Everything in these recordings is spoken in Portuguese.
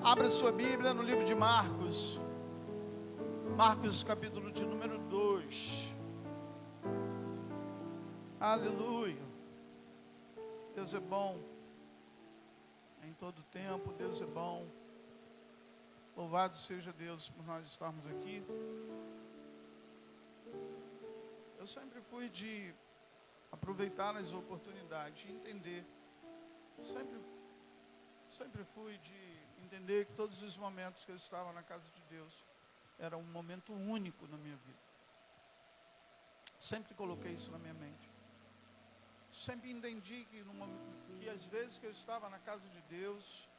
Abra sua Bíblia no livro de Marcos. Marcos, capítulo de número 2. Aleluia. Deus é bom. Em todo tempo, Deus é bom. Louvado seja Deus por nós estarmos aqui. Eu sempre fui de aproveitar as oportunidades, entender. Sempre fui de entender que todos os momentos que eu estava na casa de Deus era um momento único na minha vida. Sempre coloquei isso na minha mente. Sempre entendi que às vezes que eu estava na casa de Deus,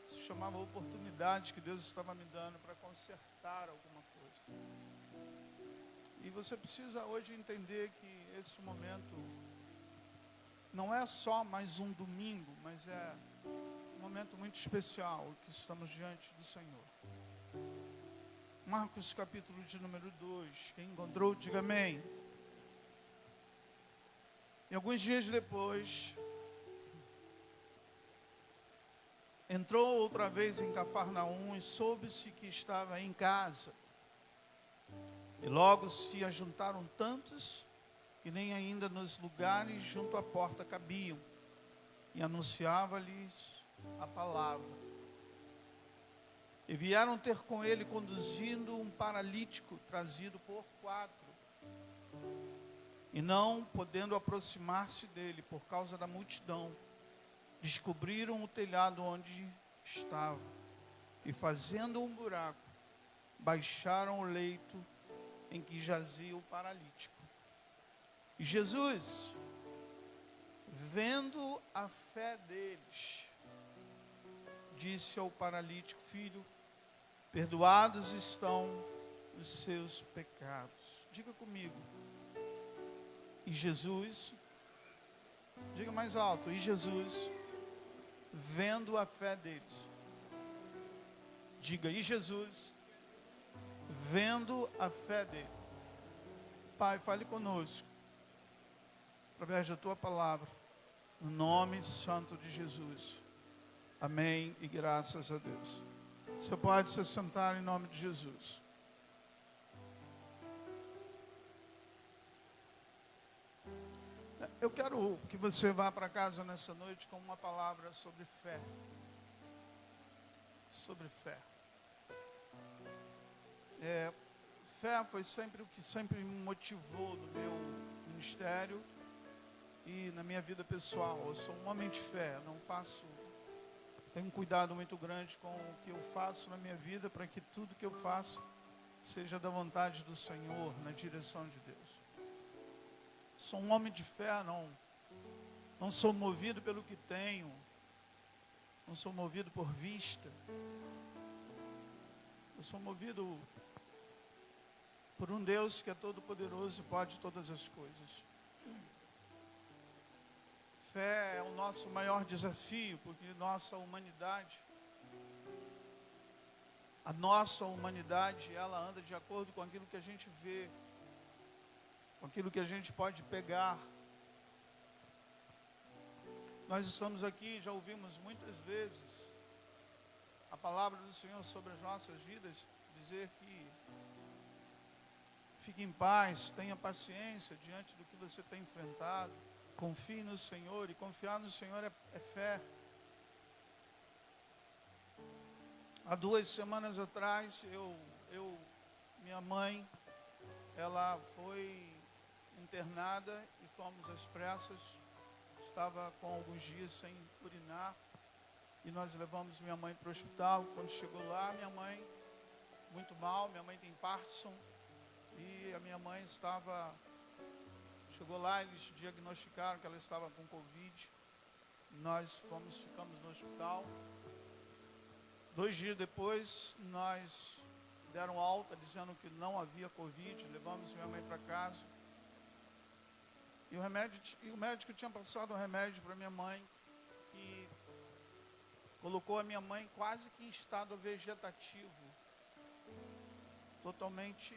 se chamava oportunidade que Deus estava me dando para consertar alguma coisa. E você precisa hoje entender que esse momento não é só mais um domingo, mas é um momento muito especial que estamos diante do Senhor. Marcos capítulo de número 2. Quem encontrou, diga amém. E alguns dias depois, entrou outra vez em Cafarnaum e soube-se que estava em casa. E logo se ajuntaram tantos que nem ainda nos lugares junto à porta cabiam. E anunciava-lhes a palavra. E vieram ter com ele conduzindo um paralítico trazido por 4. E não podendo aproximar-se dele por causa da multidão, descobriram o telhado onde estava. E fazendo um buraco, baixaram o leito em que jazia o paralítico. E Jesus, vendo a fé deles, disse ao paralítico: filho, perdoados estão os seus pecados. Diga comigo. E Jesus, diga mais alto. E Jesus, vendo a fé deles, diga, e Jesus, vendo a fé dele. Pai, fale conosco através da tua palavra, no nome santo de Jesus. Amém e graças a Deus. Você pode se sentar em nome de Jesus. Eu quero que você vá para casa nessa noite com uma palavra sobre fé. Sobre fé. Fé foi sempre o que sempre me motivou no meu ministério e na minha vida pessoal. Eu sou um homem de fé, tenho um cuidado muito grande com o que eu faço na minha vida, para que tudo que eu faço seja da vontade do Senhor, na direção de Deus. Sou um homem de fé, não sou movido pelo que tenho, não sou movido por vista. Eu sou movido por um Deus que é todo poderoso e pode todas as coisas. Fé é o nosso maior desafio, porque a nossa humanidade, ela anda de acordo com aquilo que a gente vê, com aquilo que a gente pode pegar. Nós estamos aqui, já ouvimos muitas vezes a palavra do Senhor sobre as nossas vidas, dizer que fique em paz, tenha paciência diante do que você tem enfrentado. Confie no Senhor, e confiar no Senhor é fé. Há 2 semanas atrás, minha mãe, ela foi internada e fomos às pressas. Estava com alguns dias sem urinar e nós levamos minha mãe para o hospital. Quando chegou lá, minha mãe, muito mal, minha mãe tem Parkinson, e a minha mãe chegou lá, eles diagnosticaram que ela estava com Covid. Nós ficamos no hospital. 2 dias depois, nós deram alta, dizendo que não havia Covid. Levamos minha mãe para casa. E o médico tinha passado um remédio para minha mãe, que colocou a minha mãe quase que em estado vegetativo, totalmente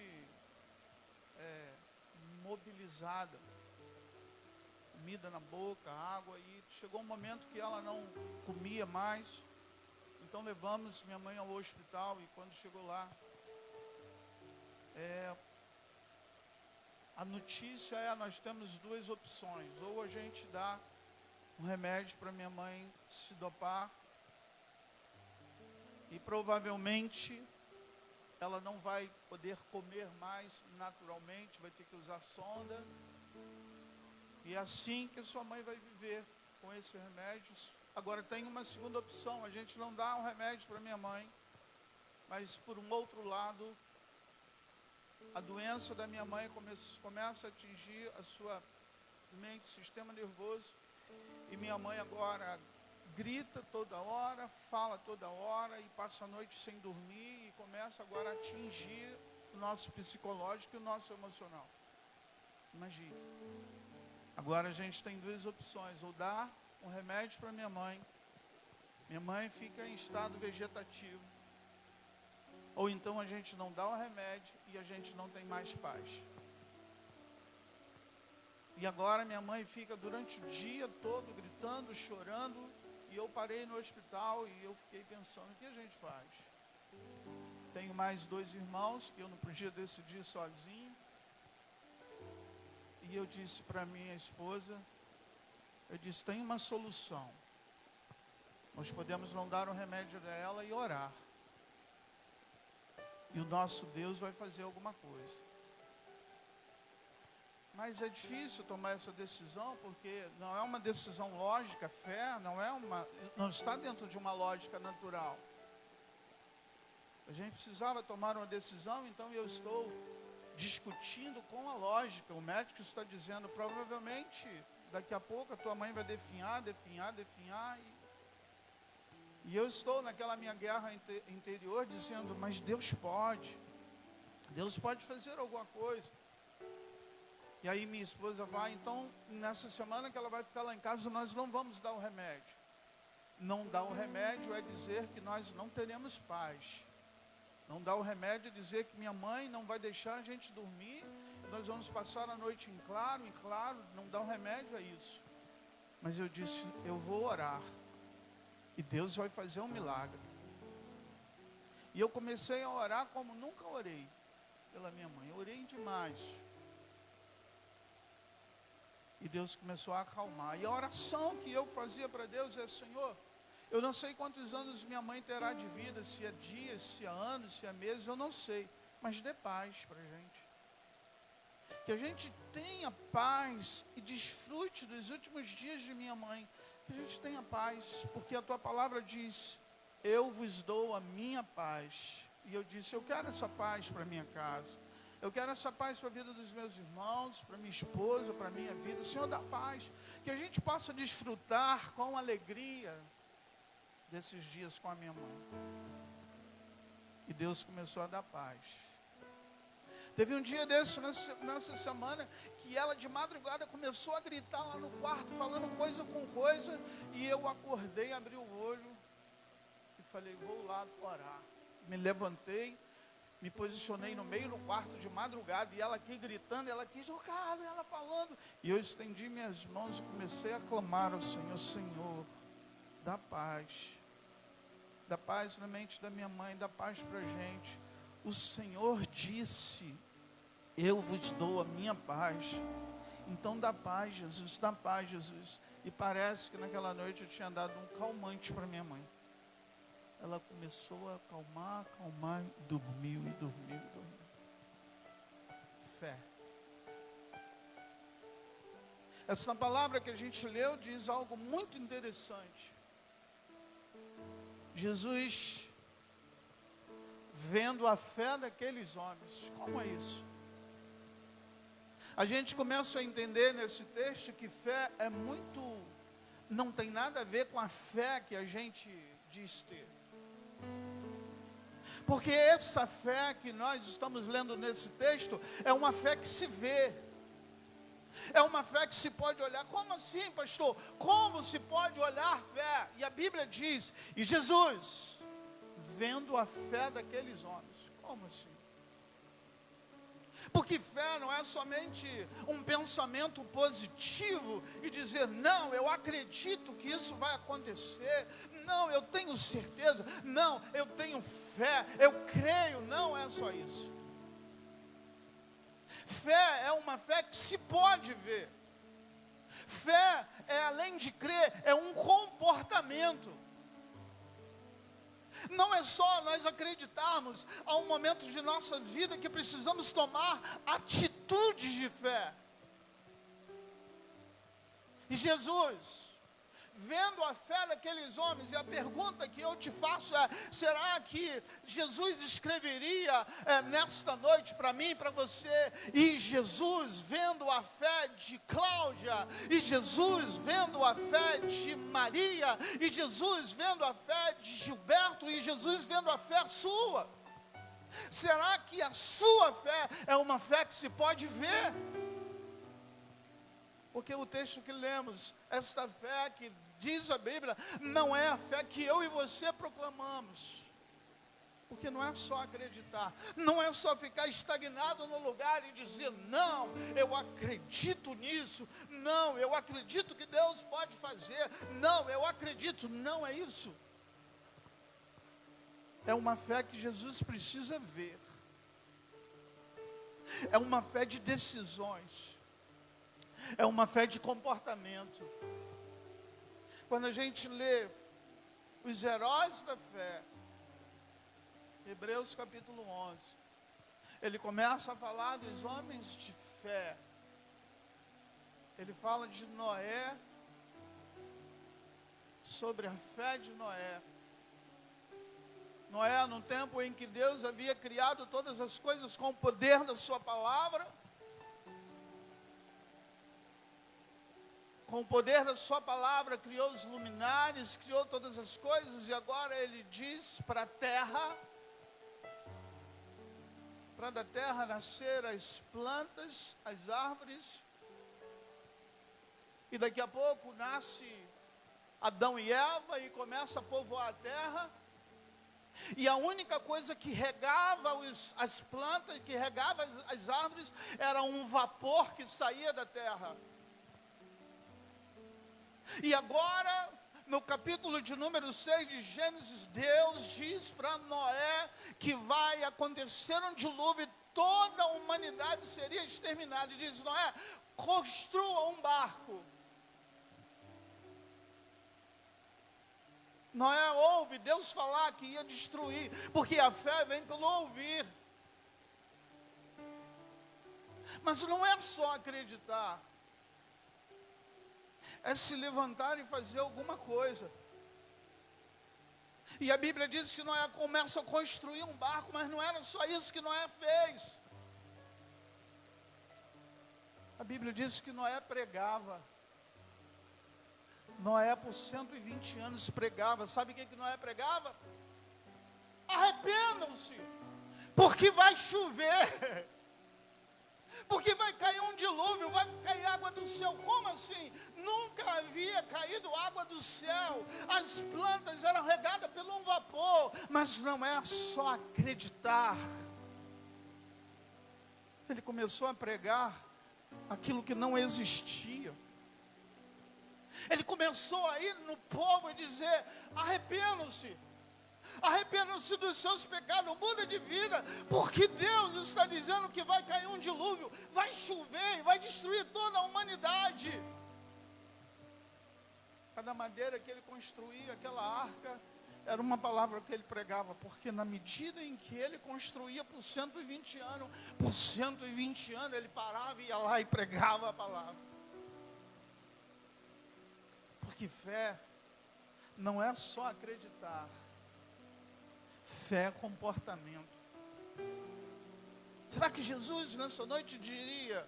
mobilizada, comida na boca, água, e chegou um momento que ela não comia mais, Então levamos minha mãe ao hospital e quando chegou lá, a notícia nós temos duas opções. Ou a gente dá um remédio para minha mãe se dopar e provavelmente ela não vai poder comer mais naturalmente, vai ter que usar sonda. E é assim que sua mãe vai viver com esses remédios. Agora tem uma segunda opção, a gente não dá um remédio para minha mãe, mas por um outro lado, a doença da minha mãe começa a atingir a sua mente, sistema nervoso, e minha mãe agora grita toda hora, fala toda hora, e passa a noite sem dormir, e começa agora a atingir o nosso psicológico e o nosso emocional. Imagine. Agora a gente tem duas opções, ou dar um remédio para minha mãe fica em estado vegetativo, ou então a gente não dá o remédio e a gente não tem mais paz. E agora minha mãe fica durante o dia todo gritando, chorando, e eu parei no hospital e eu fiquei pensando, o que a gente faz? Tenho mais 2 irmãos, que eu não podia decidir sozinho, e eu disse para minha esposa, eu disse, tem uma solução, nós podemos não dar o remédio dela e orar, e o nosso Deus vai fazer alguma coisa. Mas é difícil tomar essa decisão, porque não é uma decisão lógica, fé, não está dentro de uma lógica natural. A gente precisava tomar uma decisão, então eu estou discutindo com a lógica. O médico está dizendo, provavelmente, daqui a pouco a tua mãe vai definhar, e eu estou naquela minha guerra interior, dizendo, mas Deus pode fazer alguma coisa. E aí minha esposa vai, então, nessa semana que ela vai ficar lá em casa, nós não vamos dar o remédio. Não dar o remédio é dizer que nós não teremos paz. Não dar o remédio é dizer que minha mãe não vai deixar a gente dormir, nós vamos passar a noite em claro, não dar o remédio é isso. Mas eu disse, eu vou orar, e Deus vai fazer um milagre. E eu comecei a orar como nunca orei pela minha mãe, eu orei demais. E Deus começou a acalmar. E a oração que eu fazia para Deus é, Senhor, eu não sei quantos anos minha mãe terá de vida, se é dias, se é anos, se é meses, eu não sei. Mas dê paz para a gente. Que a gente tenha paz e desfrute dos últimos dias de minha mãe. Que a gente tenha paz, porque a tua palavra diz, eu vos dou a minha paz. E eu disse, eu quero essa paz para minha casa. Eu quero essa paz para a vida dos meus irmãos, para minha esposa, para a minha vida. Senhor, dá paz. Que a gente possa desfrutar com alegria desses dias com a minha mãe. E Deus começou a dar paz. Teve um dia desse, nessa semana, que ela de madrugada começou a gritar lá no quarto, falando coisa com coisa. E eu acordei, abri o olho e falei, vou lá orar. Me levantei. Me posicionei no meio do quarto de madrugada, e ela aqui gritando, ela aqui jogada, ela falando. E eu estendi minhas mãos e comecei a clamar ao Senhor, Senhor, dá paz. Dá paz na mente da minha mãe, dá paz para a gente. O Senhor disse, eu vos dou a minha paz. Então dá paz, Jesus, dá paz, Jesus. E parece que naquela noite eu tinha dado um calmante para minha mãe. Ela começou a acalmar, e dormiu. Fé. Essa palavra que a gente leu diz algo muito interessante. Jesus, vendo a fé daqueles homens, como é isso? A gente começa a entender nesse texto que fé não tem nada a ver com a fé que a gente diz ter. Porque essa fé que nós estamos lendo nesse texto é uma fé que se vê. É uma fé que se pode olhar. Como assim, pastor? Como se pode olhar fé? E a Bíblia diz, e Jesus, vendo a fé daqueles homens. Como assim? Porque fé não é somente um pensamento positivo e dizer, não, eu acredito que isso vai acontecer, não, eu tenho certeza, não, eu tenho fé, eu creio, não é só isso. Fé é uma fé que se pode ver. Fé é, além de crer, é um comportamento. Não é só nós acreditarmos a um momento de nossa vida que precisamos tomar atitudes de fé. E Jesus, vendo a fé daqueles homens, e a pergunta que eu te faço é, será que Jesus escreveria nesta noite para mim, para você? E Jesus vendo a fé de Cláudia, e Jesus vendo a fé de Maria, e Jesus vendo a fé de Gilberto, e Jesus vendo a fé sua, será que a sua fé é uma fé que se pode ver? Porque o texto que lemos, esta fé que diz a Bíblia, não é a fé que eu e você proclamamos. Porque não é só acreditar, não é só ficar estagnado no lugar e dizer, não, eu acredito nisso, não, eu acredito que Deus pode fazer, não, eu acredito, não é isso. É uma fé que Jesus precisa ver. É uma fé de decisões. É uma fé de comportamento. Quando a gente lê os heróis da fé, Hebreus capítulo 11, ele começa a falar dos homens de fé. Ele fala de Noé, sobre a fé de Noé. Noé, no tempo em que Deus havia criado todas as coisas com o poder da sua palavra, com o poder da sua palavra, criou os luminares, criou todas as coisas, e agora ele diz para a terra, para da terra nascer as plantas, as árvores, e daqui a pouco nasce Adão e Eva, e começa a povoar a terra, e a única coisa que regava as plantas, que regava as árvores, era um vapor que saía da terra. E agora, no capítulo de número 6 de Gênesis, Deus diz para Noé que vai acontecer um dilúvio e toda a humanidade seria exterminada. E diz, Noé, construa um barco. Noé ouve Deus falar que ia destruir, porque a fé vem pelo ouvir. Mas não é só acreditar. É se levantar e fazer alguma coisa. E a Bíblia diz que Noé começa a construir um barco, mas não era só isso que Noé fez. A Bíblia diz que Noé pregava. Noé por 120 anos pregava. Sabe o que Noé pregava? Arrependam-se, porque vai chover. Porque vai cair um dilúvio, vai cair água do céu. Como assim? Nunca havia caído água do céu. As plantas eram regadas pelo um vapor. Mas não é só acreditar. Ele começou a pregar aquilo que não existia. Ele começou a ir no povo e dizer, arrependam-se. Arrependam-se dos seus pecados, muda de vida, porque Deus está dizendo que vai cair um dilúvio, vai chover e vai destruir toda a humanidade. Cada madeira que ele construía, aquela arca, era uma palavra que ele pregava, porque na medida em que ele construía por 120 anos, ele parava e ia lá e pregava a palavra. Porque fé não é só acreditar. Fé é comportamento. Será que Jesus nessa noite diria?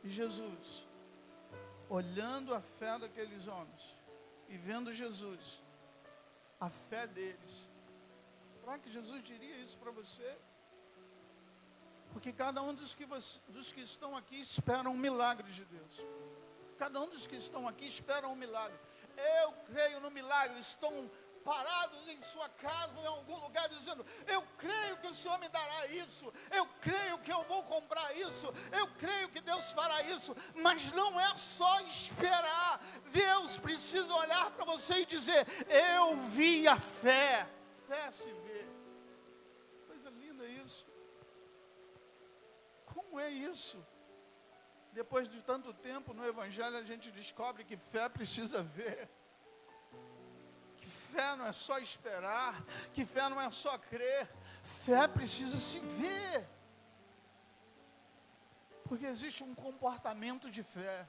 E Jesus, olhando a fé daqueles homens e vendo Jesus, a fé deles, será que Jesus diria isso para você? Porque cada um dos que estão aqui espera um milagre de Deus. Cada um dos que estão aqui espera um milagre. Eu creio no milagre, estou parados em sua casa, ou em algum lugar, dizendo: eu creio que o Senhor me dará isso, eu creio que eu vou comprar isso, eu creio que Deus fará isso. Mas não é só esperar. Deus precisa olhar para você e dizer: eu vi a fé. Fé se vê. Coisa linda isso. Como é isso? Depois de tanto tempo no Evangelho, a gente descobre que fé precisa ver. Que fé não é só esperar, que fé não é só crer, fé precisa se ver. Porque existe um comportamento de fé.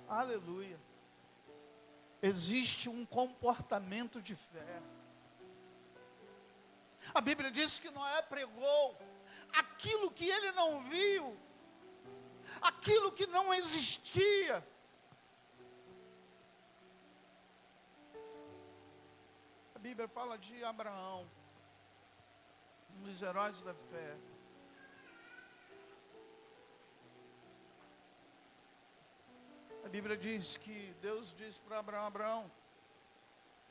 Aleluia. Existe um comportamento de fé. A Bíblia diz que Noé pregou aquilo que ele não viu, aquilo que não existia. A Bíblia fala de Abraão, um dos heróis da fé. A Bíblia diz que Deus disse para Abraão: Abraão,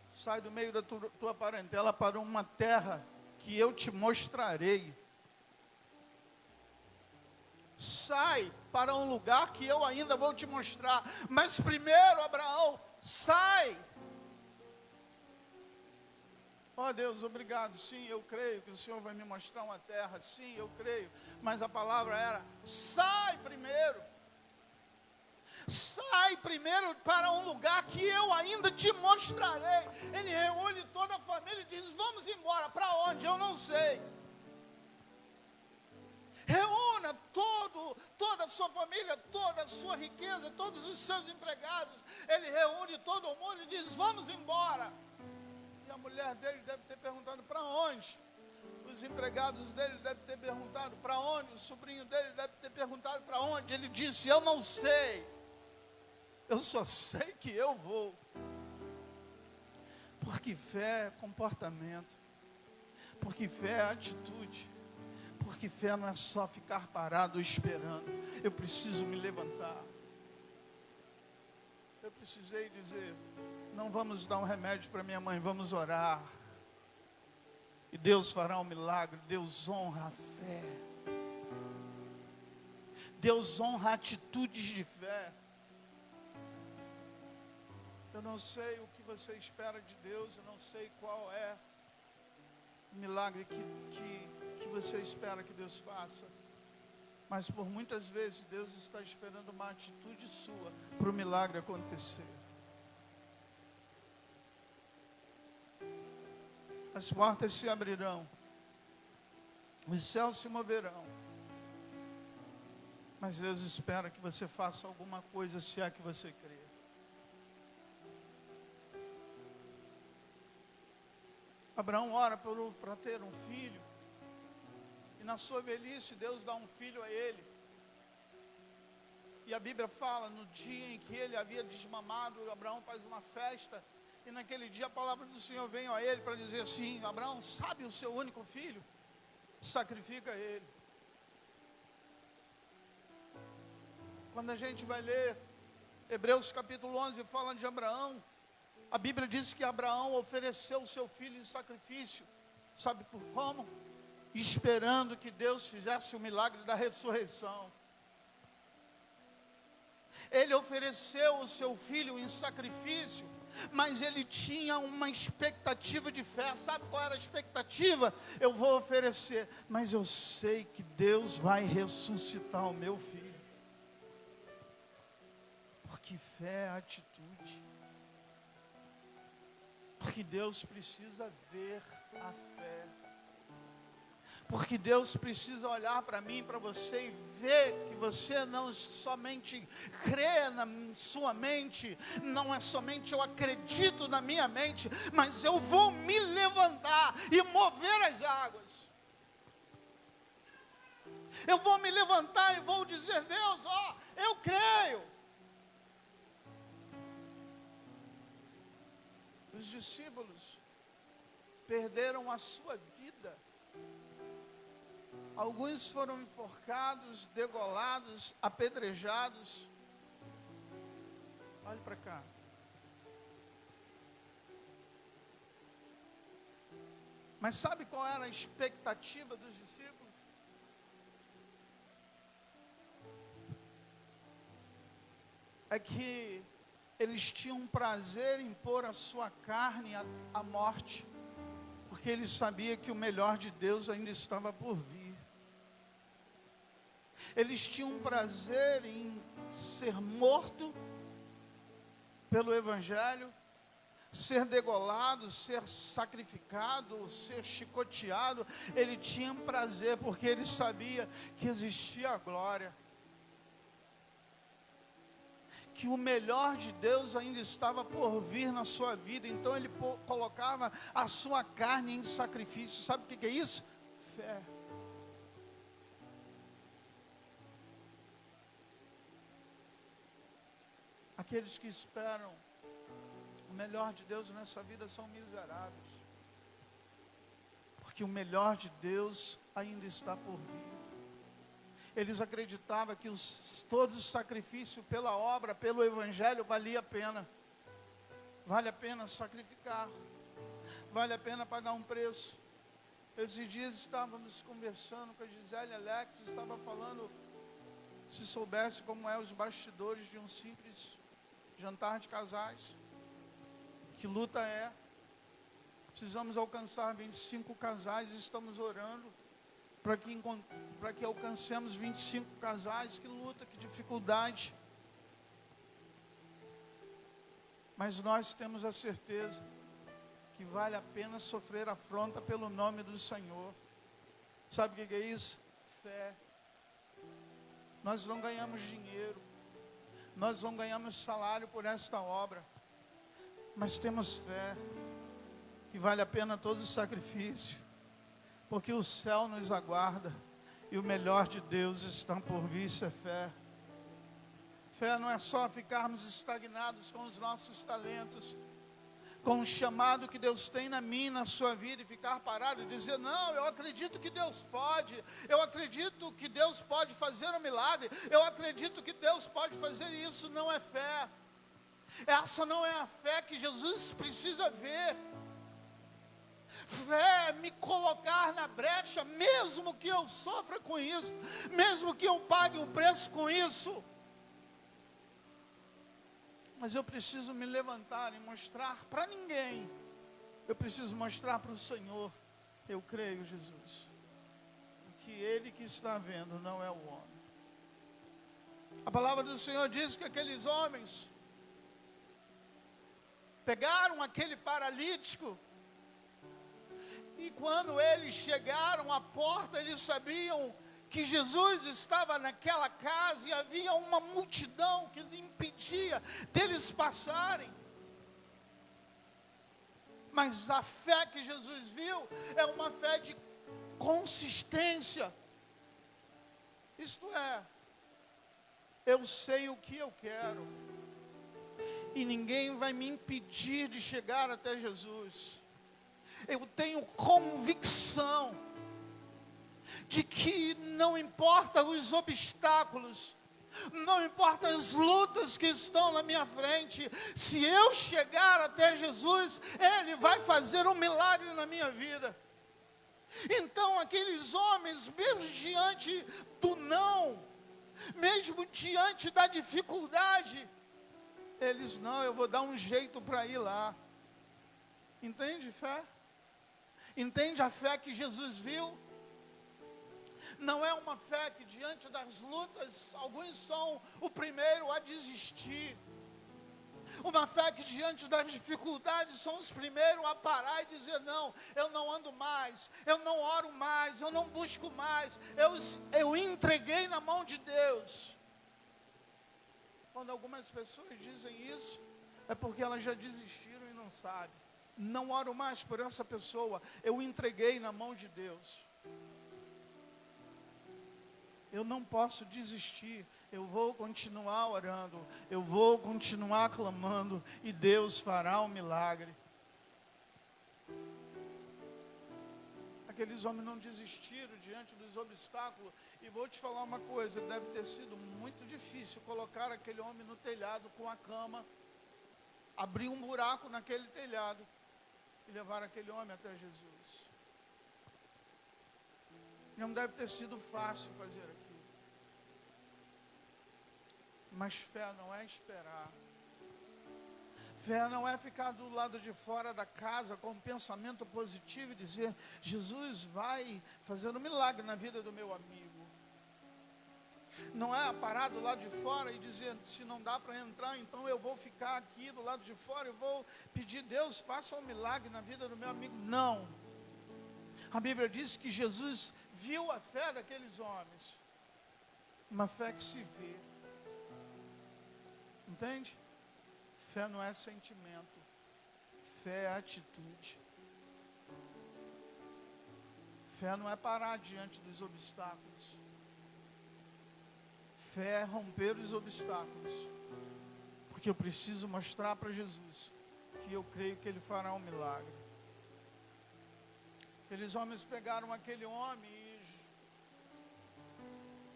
sai do meio da tua parentela para uma terra que eu te mostrarei. Sai para um lugar que eu ainda vou te mostrar. Mas primeiro, Abraão, sai. Ó Deus, obrigado. Sim, eu creio que o Senhor vai me mostrar uma terra. Sim, eu creio. Mas a palavra era: sai primeiro. Sai primeiro para um lugar que eu ainda te mostrarei. Ele reúne toda a família e diz: vamos embora. Para onde? Eu não sei. Reúna toda a sua família, toda a sua riqueza, todos os seus empregados. Ele reúne todo mundo e diz: vamos embora. E a mulher dele deve ter perguntado: para onde? Os empregados dele devem ter perguntado: para onde? O sobrinho dele deve ter perguntado: para onde? Ele disse: eu não sei. Eu só sei que eu vou. Porque fé é comportamento. Porque fé é atitude. Porque fé não é só ficar parado esperando. Eu preciso me levantar. Eu precisei dizer: não vamos dar um remédio para minha mãe, vamos orar. E Deus fará um milagre. Deus honra a fé. Deus honra atitudes de fé. Eu não sei o que você espera de Deus, eu não sei qual é o milagre que você espera que Deus faça. Mas por muitas vezes Deus está esperando uma atitude sua para o milagre acontecer. As portas se abrirão, os céus se moverão. Mas Deus espera que você faça alguma coisa, se é que você crê. Abraão ora para ter um filho. E na sua velhice Deus dá um filho a ele. E a Bíblia fala, no dia em que ele havia desmamado, Abraão faz uma festa. E naquele dia a palavra do Senhor veio a ele para dizer assim: Abraão, sabe o seu único filho? Sacrifica ele. Quando a gente vai ler Hebreus capítulo 11, fala de Abraão. A Bíblia diz que Abraão ofereceu o seu filho em sacrifício. Sabe por como? Esperando que Deus fizesse o milagre da ressurreição. Ele ofereceu o seu filho em sacrifício, mas ele tinha uma expectativa de fé. Sabe qual era a expectativa? Eu vou oferecer, mas eu sei que Deus vai ressuscitar o meu filho. Porque fé é atitude. Porque Deus precisa ver a fé. Porque Deus precisa olhar para mim, para você, e ver que você não somente crê na sua mente, não é somente eu acredito na minha mente, mas eu vou me levantar e mover as águas. Eu vou me levantar e vou dizer: Deus, ó, eu creio. Os discípulos perderam a sua vida. Alguns foram enforcados, degolados, apedrejados. Olhe para cá. Mas sabe qual era a expectativa dos discípulos? É que eles tinham prazer em pôr a sua carne à morte, porque eles sabiam que o melhor de Deus ainda estava por vir. Eles tinham prazer em ser morto pelo Evangelho, ser degolado, ser sacrificado, ser chicoteado. Ele tinha prazer, porque ele sabia que existia a glória, que o melhor de Deus ainda estava por vir na sua vida. Então ele colocava a sua carne em sacrifício. Sabe o que é isso? Fé. Aqueles que esperam o melhor de Deus nessa vida são miseráveis, porque o melhor de Deus ainda está por vir. Eles acreditavam que todo o sacrifício pela obra, pelo Evangelho, valia a pena. Vale a pena sacrificar, vale a pena pagar um preço. Esses dias estávamos conversando com a Gisele e Alex, estava falando, se soubesse como é os bastidores de um simples jantar de casais, que luta é. Precisamos alcançar 25 casais, estamos orando para que alcancemos 25 casais. Que luta, que dificuldade. Mas nós temos a certeza que vale a pena sofrer afronta pelo nome do Senhor. Sabe o que é isso? Fé. Nós não ganhamos dinheiro, nós não ganhamos salário por esta obra, mas temos fé que vale a pena todo o sacrifício, porque o céu nos aguarda e o melhor de Deus está por vir. Isso é fé. Fé não é só ficarmos estagnados com os nossos talentos, com o chamado que Deus tem na minha e na sua vida, e ficar parado e dizer: não, eu acredito que Deus pode, eu acredito que Deus pode fazer um milagre, eu acredito que Deus pode fazer isso. Não é fé. Essa não é a fé que Jesus precisa ver. Fé é me colocar na brecha, mesmo que eu sofra com isso, mesmo que eu pague um preço com isso, mas eu preciso me levantar e mostrar para ninguém. Eu preciso mostrar para o Senhor: eu creio, Jesus, que Ele que está vendo não é o homem. A palavra do Senhor diz que aqueles homens pegaram aquele paralítico, e quando eles chegaram à porta, eles sabiam que Jesus estava naquela casa, e havia uma multidão que impedia deles passarem. Mas a fé que Jesus viu é uma fé de consistência. Isto é, eu sei o que eu quero, e ninguém vai me impedir de chegar até Jesus. Eu tenho convicção de que não importa os obstáculos, não importa as lutas que estão na minha frente, se eu chegar até Jesus, Ele vai fazer um milagre na minha vida. Então aqueles homens, mesmo diante do não, mesmo diante da dificuldade, eles: não, eu vou dar um jeito para ir lá. Entende fé? Entende a fé que Jesus viu? Não é uma fé que diante das lutas, alguns são o primeiro a desistir. Uma fé que diante das dificuldades são os primeiros a parar e dizer: não, eu não ando mais, eu não oro mais, eu não busco mais, eu entreguei na mão de Deus. Quando algumas pessoas dizem isso, é porque elas já desistiram e não sabem. Não oro mais por essa pessoa, eu entreguei na mão de Deus. Eu não posso desistir, eu vou continuar orando, eu vou continuar clamando, e Deus fará um milagre. Aqueles homens não desistiram diante dos obstáculos. E vou te falar uma coisa: deve ter sido muito difícil colocar aquele homem no telhado com a cama, abrir um buraco naquele telhado e levar aquele homem até Jesus. Não deve ter sido fácil fazer aquilo. Mas fé não é esperar. Fé não é ficar do lado de fora da casa com um pensamento positivo e dizer: Jesus vai fazer um milagre na vida do meu amigo. Não é parar do lado de fora e dizer: se não dá para entrar, então eu vou ficar aqui do lado de fora e vou pedir: Deus, faça um milagre na vida do meu amigo. Não. A Bíblia diz que Jesus viu a fé daqueles homens. Uma fé que se vê. Entende? Fé não é sentimento. Fé é atitude. Fé não é parar diante dos obstáculos. Fé é romper os obstáculos. Porque eu preciso mostrar para Jesus que eu creio que Ele fará um milagre. Aqueles homens pegaram aquele homem e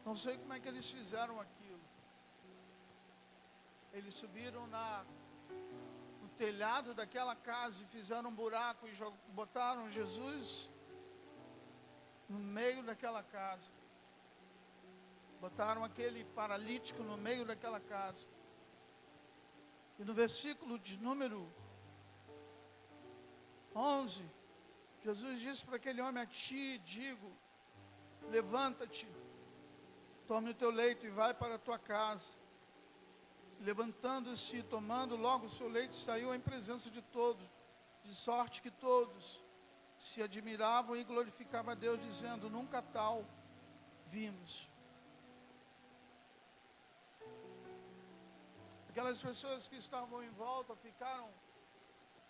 não sei como é que eles fizeram aquilo. Eles subiram no telhado daquela casa e fizeram um buraco e botaram Jesus no meio daquela casa. Botaram aquele paralítico no meio daquela casa. E no versículo de número 11, Jesus disse para aquele homem: a ti digo, levanta-te, tome o teu leito e vai para a tua casa. Levantando-se e tomando logo o seu leito, saiu em presença de todos, de sorte que todos se admiravam e glorificavam a Deus, dizendo: nunca tal vimos. Aquelas pessoas que estavam em volta ficaram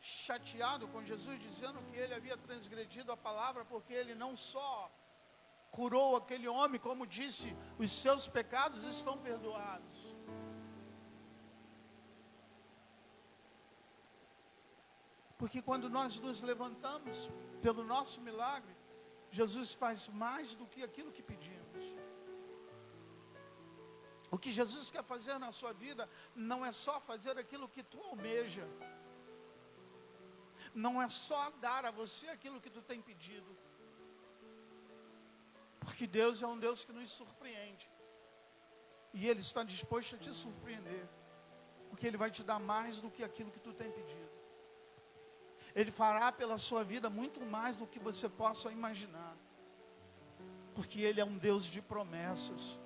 chateados com Jesus, dizendo que ele havia transgredido a palavra, porque ele não só curou aquele homem, como disse: os seus pecados estão perdoados. Porque quando nós nos levantamos pelo nosso milagre, Jesus faz mais do que aquilo que pedimos. O que Jesus quer fazer na sua vida não é só fazer aquilo que tu almeja. Não é só dar a você aquilo que tu tem pedido. Porque Deus é um Deus que nos surpreende. E Ele está disposto a te surpreender. Porque Ele vai te dar mais do que aquilo que tu tem pedido. Ele fará pela sua vida muito mais do que você possa imaginar. Porque Ele é um Deus de promessas.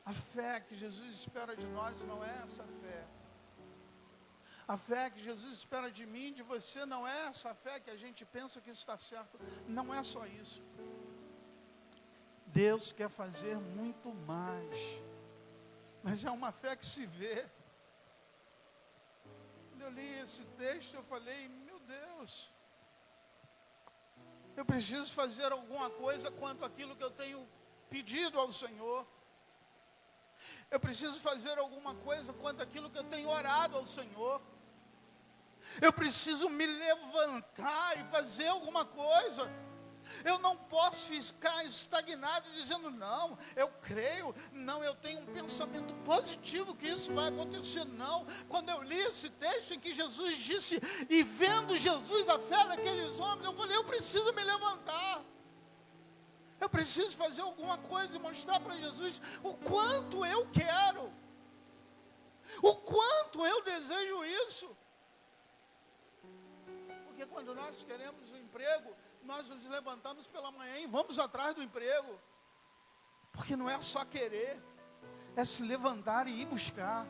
A fé que Jesus espera de nós não é essa fé. A fé que Jesus espera de mim e de você não é essa fé que a gente pensa que está certo. Não é só isso. Deus quer fazer muito mais. Mas é uma fé que se vê. Quando eu li esse texto, eu falei: meu Deus, eu preciso fazer alguma coisa quanto àquilo que eu tenho pedido ao Senhor. Eu preciso fazer alguma coisa quanto àquilo que eu tenho orado ao Senhor. Eu preciso me levantar e fazer alguma coisa. Eu não posso ficar estagnado dizendo: não, eu creio, não, eu tenho um pensamento positivo que isso vai acontecer. Não, quando eu li esse texto em que Jesus disse: e vendo Jesus a fé daqueles homens, eu falei: eu preciso me levantar. Eu preciso fazer alguma coisa e mostrar para Jesus o quanto eu quero, o quanto eu desejo isso. Porque quando nós queremos um emprego, nós nos levantamos pela manhã e vamos atrás do emprego. Porque não é só querer, é se levantar e ir buscar.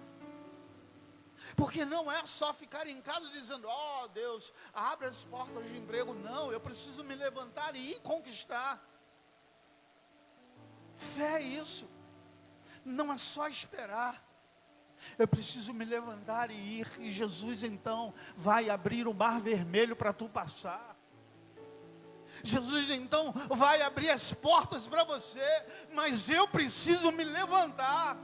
Porque não é só ficar em casa dizendo: ó Deus, abre as portas de emprego. Não, eu preciso me levantar e ir conquistar. Fé é isso. Não é só esperar. Eu preciso me levantar e ir. E Jesus então vai abrir o mar vermelho para tu passar. Jesus então vai abrir as portas para você. Mas eu preciso me levantar.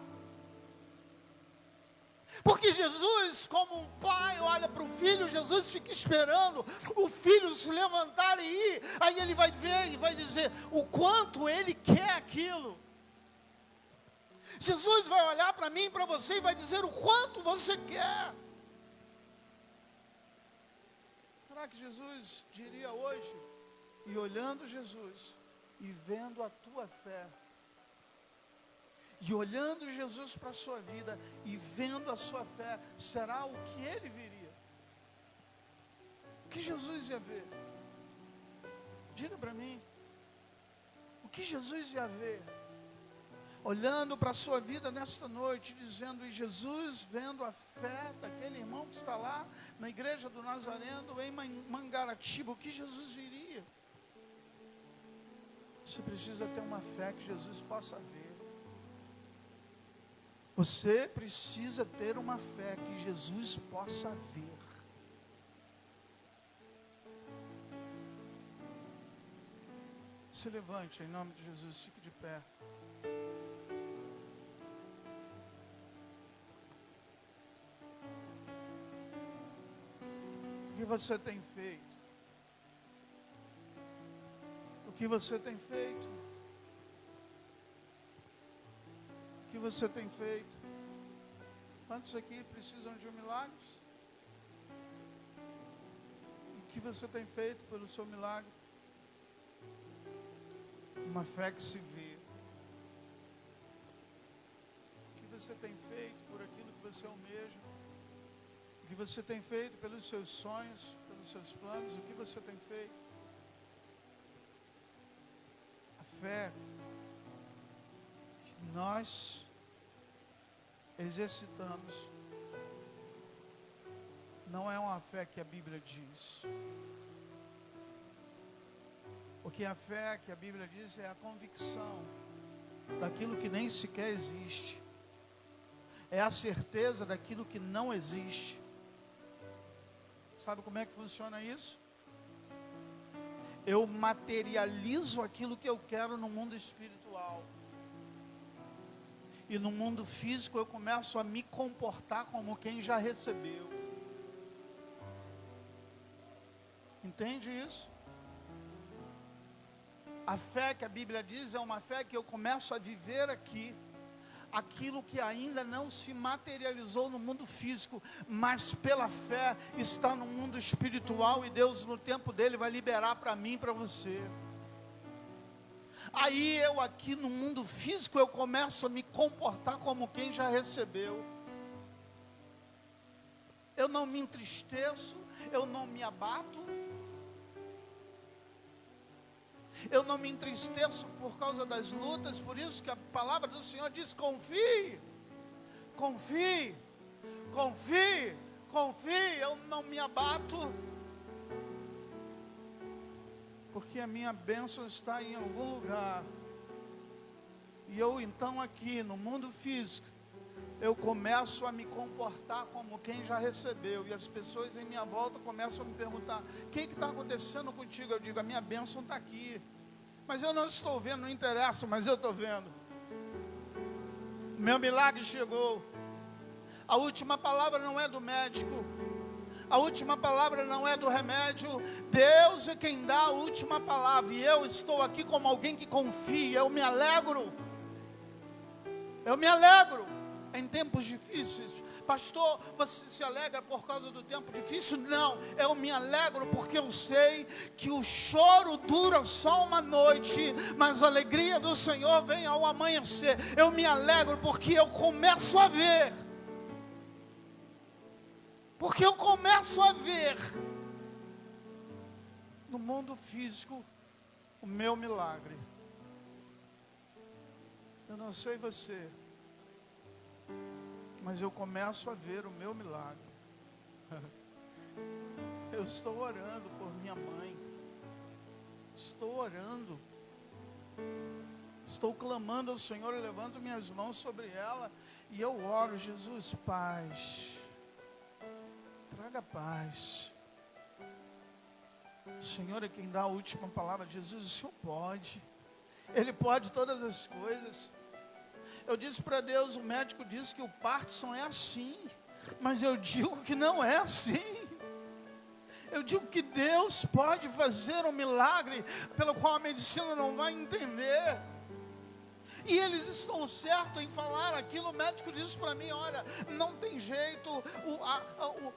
Porque Jesus, como um pai olha para o filho, Jesus fica esperando o filho se levantar e ir. Aí ele vai ver e vai dizer o quanto ele quer aquilo. Jesus vai olhar para mim e para você e vai dizer o quanto você quer. Será que Jesus diria hoje, e olhando Jesus, e vendo a tua fé, e olhando Jesus para a sua vida, e vendo a sua fé, será o que ele viria? O que Jesus ia ver? Diga para mim, o que Jesus ia ver? Olhando para a sua vida nesta noite, dizendo, e Jesus vendo a fé daquele irmão que está lá, na igreja do Nazareno, em Mangaratiba, o que Jesus viria? Você precisa ter uma fé que Jesus possa ver. Você precisa ter uma fé que Jesus possa ver. Se levante em nome de Jesus, fique de pé. O que você tem feito? O que você tem feito? O que você tem feito? Quantos aqui precisam de um milagre? O que você tem feito pelo seu milagre? Uma fé que se vê. O que você tem feito por aquilo que você almeja? O que você tem feito pelos seus sonhos, pelos seus planos? O que você tem feito? A fé que nós exercitamos não é uma fé que a Bíblia diz. Porque a fé que a Bíblia diz é a convicção daquilo que nem sequer existe. É a certeza daquilo que não existe. Sabe como é que funciona isso? Eu materializo aquilo que eu quero no mundo espiritual. E no mundo físico eu começo a me comportar como quem já recebeu. Entende isso? A fé que a Bíblia diz é uma fé que eu começo a viver aqui, aquilo que ainda não se materializou no mundo físico, mas pela fé está no mundo espiritual, e Deus no tempo dele vai liberar para mim e para você. Aí eu aqui no mundo físico eu começo a me comportar como quem já recebeu. Eu não me entristeço, eu não me abato. Eu não me entristeço por causa das lutas, por isso que a palavra do Senhor diz, confie, confie, confie, confie, eu não me abato, porque a minha bênção está em algum lugar, e eu então aqui no mundo físico, eu começo a me comportar como quem já recebeu, e as pessoas em minha volta começam a me perguntar, o que está acontecendo contigo? Eu digo, a minha bênção está aqui, mas eu não estou vendo, não interessa, mas eu estou vendo, o meu milagre chegou. A última palavra não é do médico, a última palavra não é do remédio, Deus é quem dá a última palavra, e eu estou aqui como alguém que confia. Eu me alegro em tempos difíceis. Pastor, você se alegra por causa do tempo difícil? Não, eu me alegro porque eu sei que o choro dura só uma noite, mas a alegria do Senhor vem ao amanhecer. Eu me alegro porque eu começo a ver, no mundo físico o meu milagre. Eu não sei você, mas eu começo a ver o meu milagre. Eu estou orando por minha mãe, estou orando, estou clamando ao Senhor, eu levanto minhas mãos sobre ela, e eu oro, Jesus, paz, traga paz. O Senhor é quem dá a última palavra. Jesus, o Senhor pode, Ele pode todas as coisas. Eu disse para Deus, o médico disse que o Parkinson é assim, mas eu digo que não é assim. Eu digo que Deus pode fazer um milagre pelo qual a medicina não vai entender. E eles estão certos em falar aquilo. O médico disse para mim, olha, não tem jeito,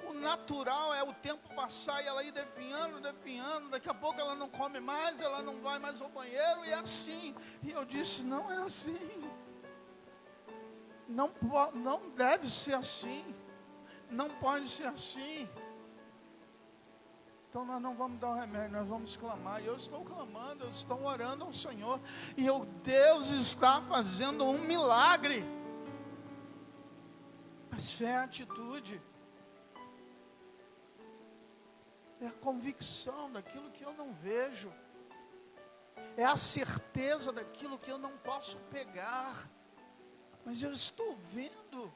o natural é o tempo passar e ela ir definhando, daqui a pouco ela não come mais, ela não vai mais ao banheiro, e é assim. E eu disse, não é assim. Não deve ser assim. Não pode ser assim. Então nós não vamos dar o remédio, nós vamos clamar. E eu estou clamando, eu estou orando ao Senhor. E Deus está fazendo um milagre. Mas é a atitude. É a convicção daquilo que eu não vejo. É a certeza daquilo que eu não posso pegar. Mas eu estou vendo.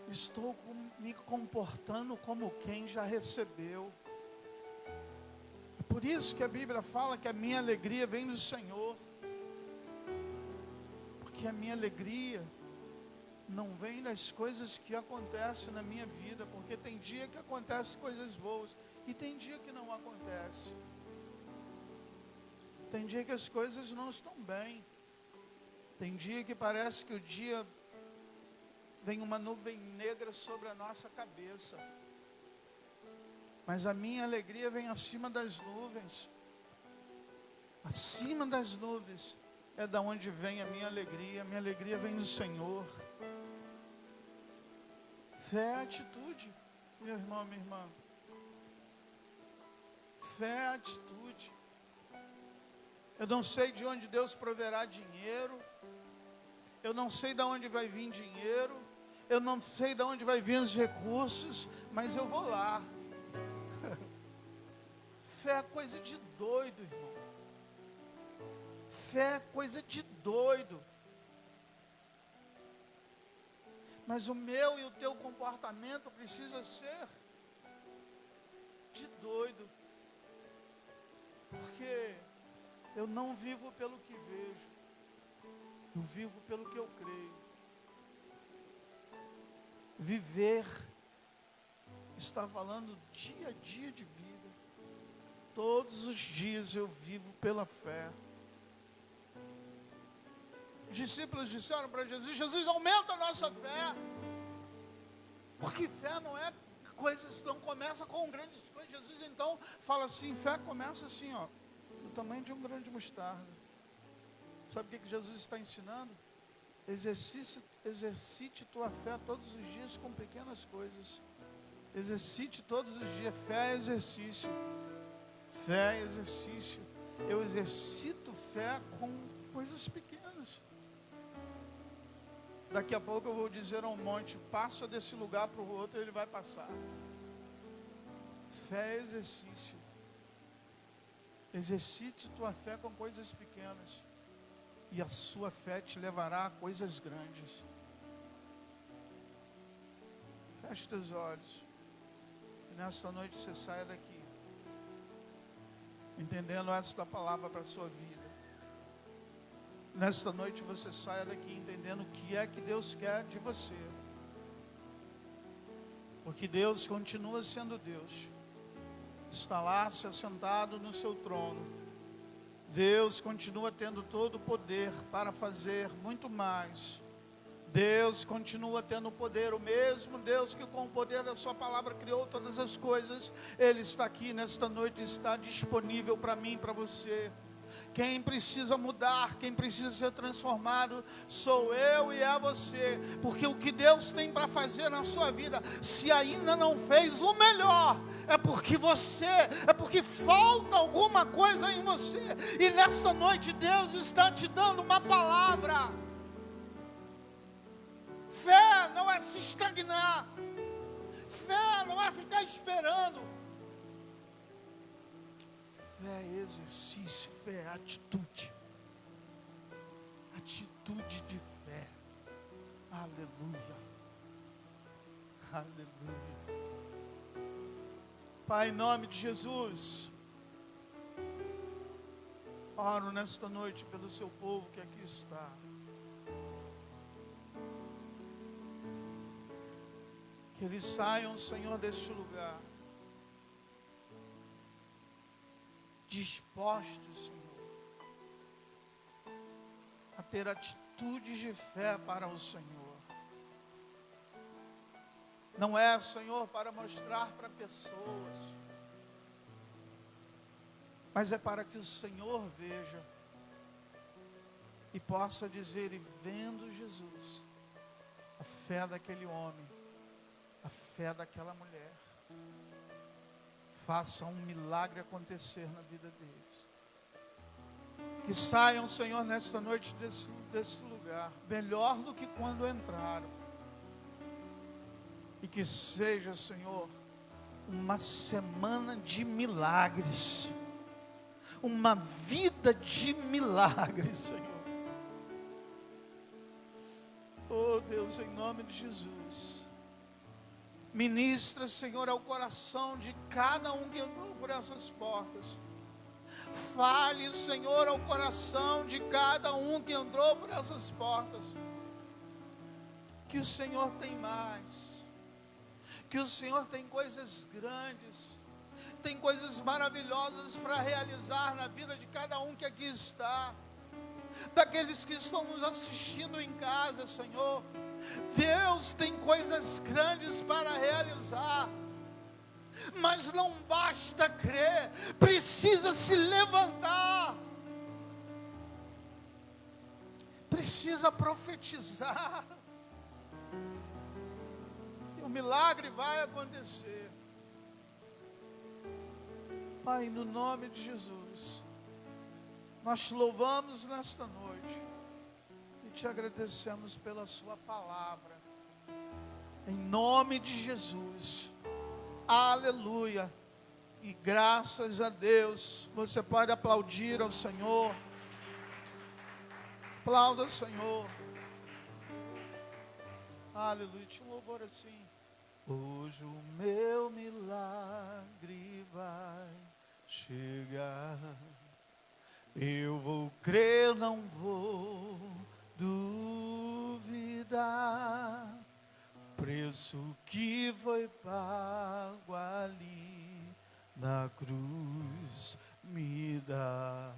Estou me comportando como quem já recebeu. É por isso que a Bíblia fala que a minha alegria vem do Senhor. Porque a minha alegria não vem das coisas que acontecem na minha vida. Porque tem dia que acontecem coisas boas e tem dia que não acontece. Tem dia que as coisas não estão bem. Tem dia que parece que o dia vem uma nuvem negra sobre a nossa cabeça. Mas a minha alegria vem acima das nuvens. Acima das nuvens é da onde vem a minha alegria. A minha alegria vem do Senhor. Fé é atitude, meu irmão, minha irmã. Fé é atitude. Eu não sei de onde Deus proverá dinheiro. Eu não sei de onde vai vir dinheiro. Eu não sei de onde vai vir os recursos, mas eu vou lá. Fé é coisa de doido, irmão. Fé é coisa de doido. Mas o meu e o teu comportamento precisa ser de doido. Porque eu não vivo pelo que vejo. Eu vivo pelo que eu creio. Viver está falando dia a dia de vida. Todos os dias eu vivo pela fé. Os discípulos disseram para Jesus: Jesus, aumenta a nossa fé. Porque fé não é coisas, não começa com grandes coisas. Jesus então fala assim: fé começa assim, ó, do tamanho de um grão de mostarda. Sabe o que Jesus está ensinando? Exercite tua fé todos os dias com pequenas coisas. Exercite todos os dias. Fé é exercício. Fé é exercício. Eu exercito fé com coisas pequenas. Daqui a pouco eu vou dizer a um monte: passa desse lugar para o outro, ele vai passar. Fé é exercício. Exercite tua fé com coisas pequenas. E a sua fé te levará a coisas grandes. Feche teus olhos. E nesta noite você saia daqui entendendo esta palavra para a sua vida. Nesta noite você saia daqui entendendo o que é que Deus quer de você. Porque Deus continua sendo Deus. Está lá se assentado no seu trono. Deus continua tendo todo o poder para fazer muito mais. Deus continua tendo o poder, o mesmo Deus que com o poder da sua palavra criou todas as coisas. Ele está aqui nesta noite, está disponível para mim e para você. Quem precisa mudar, quem precisa ser transformado, sou eu e é você. Porque o que Deus tem para fazer na sua vida, se ainda não fez o melhor, é porque falta alguma coisa em você. E nesta noite Deus está te dando uma palavra. Fé não é se estagnar. Fé não é ficar esperando. Fé é exercício, fé é atitude. Atitude de fé. Aleluia. Aleluia. Pai, em nome de Jesus, oro nesta noite pelo seu povo que aqui está. Que eles saiam, Senhor, deste lugar dispostos, Senhor, a ter atitudes de fé para o Senhor. Não é, Senhor, para mostrar para pessoas, mas é para que o Senhor veja e possa dizer, e vendo Jesus, a fé daquele homem, a fé daquela mulher, faça um milagre acontecer na vida deles. Que saiam, Senhor, nesta noite desse lugar, melhor do que quando entraram. E que seja, Senhor, uma semana de milagres, uma vida de milagres, Senhor. Oh Deus, em nome de Jesus, ministra, Senhor, ao coração de cada um que entrou por essas portas. Fale, Senhor, ao coração de cada um que entrou por essas portas, que o Senhor tem mais, que o Senhor tem coisas grandes, tem coisas maravilhosas para realizar na vida de cada um que aqui está, daqueles que estão nos assistindo em casa, Senhor. Deus tem coisas grandes para realizar, mas não basta crer, precisa se levantar, precisa profetizar, e o milagre vai acontecer. Pai, no nome de Jesus, nós te louvamos nesta noite e te agradecemos pela sua palavra, em nome de Jesus. Aleluia, e graças a Deus. Você pode aplaudir ao Senhor, aplauda ao Senhor, aleluia. Tinha um louvor assim: hoje o meu milagre vai chegar, eu vou crer, não vou duvidar, preço que foi pago ali na cruz me dá.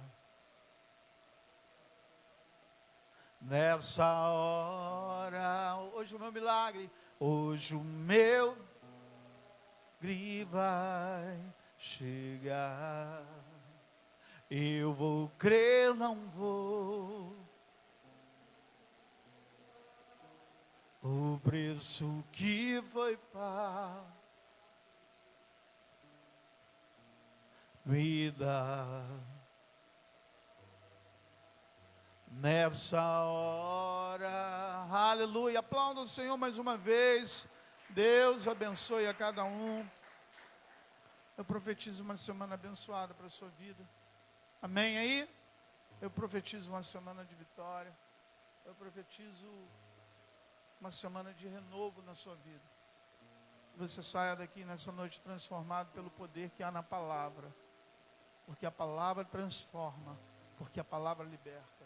Nessa hora, hoje o meu milagre, hoje o meu milagre vai chegar, eu vou crer, não vou. O preço que foi pago me dá. Nessa hora, aleluia. Aplauda o Senhor mais uma vez. Deus abençoe a cada um. Eu profetizo uma semana abençoada para a sua vida. Amém aí? Eu profetizo uma semana de vitória. Eu profetizo uma semana de renovo na sua vida. Você saia daqui nessa noite transformado pelo poder que há na palavra. Porque a palavra transforma, porque a palavra liberta.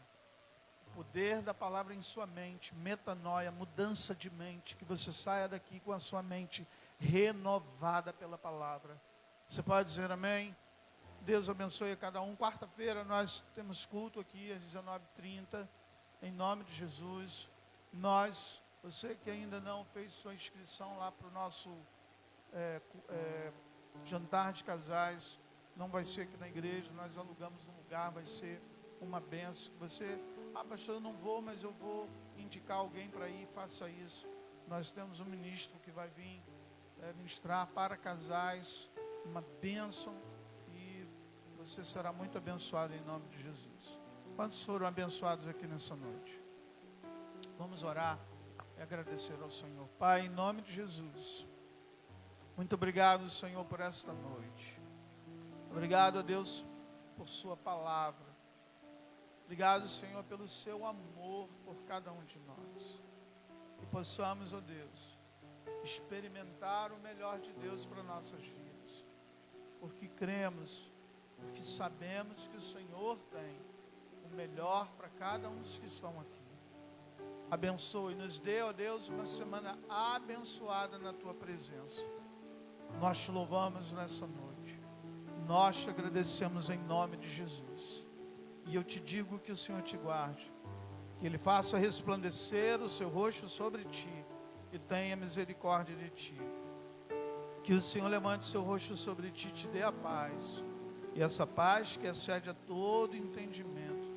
O poder da palavra em sua mente, metanoia, mudança de mente. Que você saia daqui com a sua mente renovada pela palavra. Você pode dizer amém? Deus abençoe a cada um. Quarta-feira nós temos culto aqui às 19h30. Em nome de Jesus. Você que ainda não fez sua inscrição lá para o nosso jantar de casais, não vai ser aqui na igreja, nós alugamos um lugar, vai ser uma benção. Você, pastor, eu não vou, mas eu vou indicar alguém para ir, faça isso. Nós temos um ministro que vai vir ministrar para casais, uma bênção, e você será muito abençoado em nome de Jesus. Quantos foram abençoados aqui nessa noite? Vamos orar e agradecer ao Senhor. Pai, em nome de Jesus, muito obrigado, Senhor, por esta noite. Obrigado, a Deus, por sua palavra. Obrigado, Senhor, pelo seu amor por cada um de nós. Que possamos, ó Deus, experimentar o melhor de Deus para nossas vidas. Porque cremos, porque sabemos que o Senhor tem o melhor para cada um dos que estão aqui. Abençoe, nos dê, ó Deus, uma semana abençoada na Tua presença. Nós te louvamos nessa noite. Nós te agradecemos em nome de Jesus. E eu te digo que o Senhor te guarde, que Ele faça resplandecer o seu rosto sobre ti e tenha misericórdia de ti. Que o Senhor levante o seu rosto sobre ti e te dê a paz. E essa paz que excede a todo entendimento.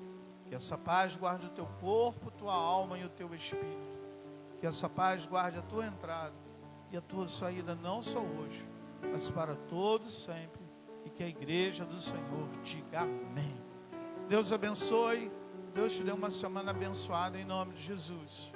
Que essa paz guarde o teu corpo, tua alma e o teu espírito. Que essa paz guarde a tua entrada e a tua saída, não só hoje, mas para todos sempre. E que a igreja do Senhor diga amém. Deus abençoe. Deus te dê uma semana abençoada em nome de Jesus.